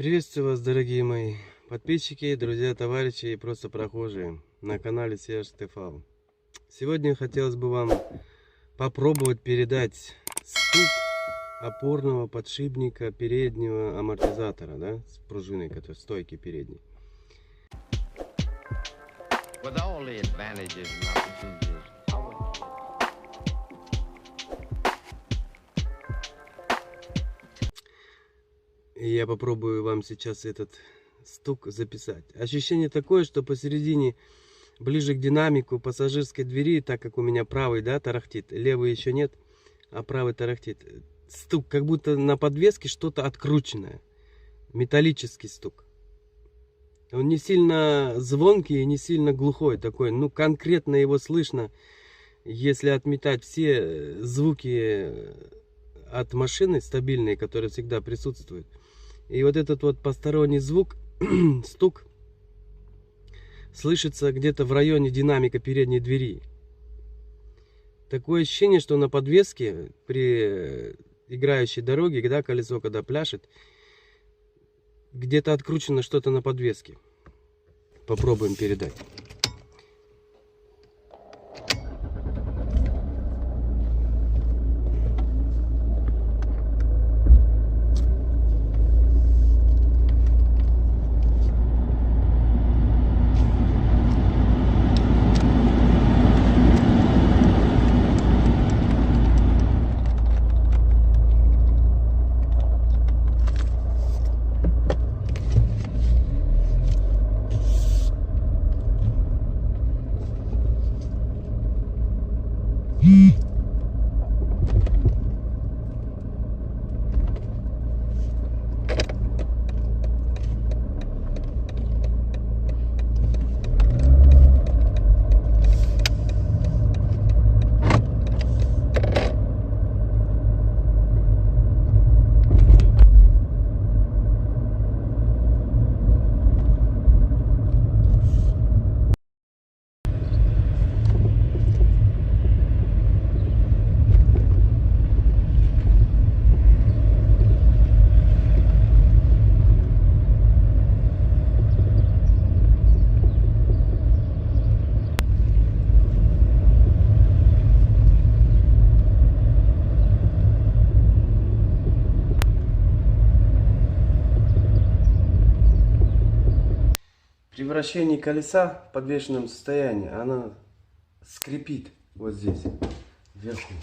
Приветствую вас, дорогие мои подписчики, друзья, товарищи и просто прохожие на канале Серж ТФ. Сегодня хотелось бы вам попробовать передать стук опорного подшипника переднего амортизатора, да, с пружиной, которая стойки передней. И я попробую вам сейчас этот стук записать. Ощущение такое, что посередине, ближе к динамику пассажирской двери, так как у меня правый, да, тарахтит, левый еще нет, а правый тарахтит. Стук, как будто на подвеске что-то открученное. Металлический стук. Он не сильно звонкий и не сильно глухой такой. Ну, конкретно его слышно, если отметать все звуки от машины стабильные, которые всегда присутствуют. И вот этот вот посторонний звук, стук, слышится где-то в районе динамика передней двери. Такое ощущение, что на подвеске при играющей дороге, когда колесо когда пляшет, где-то откручено что-то на подвеске. Попробуем передать. При вращении колеса в подвешенном состоянии оно скрипит вот здесь, вверху.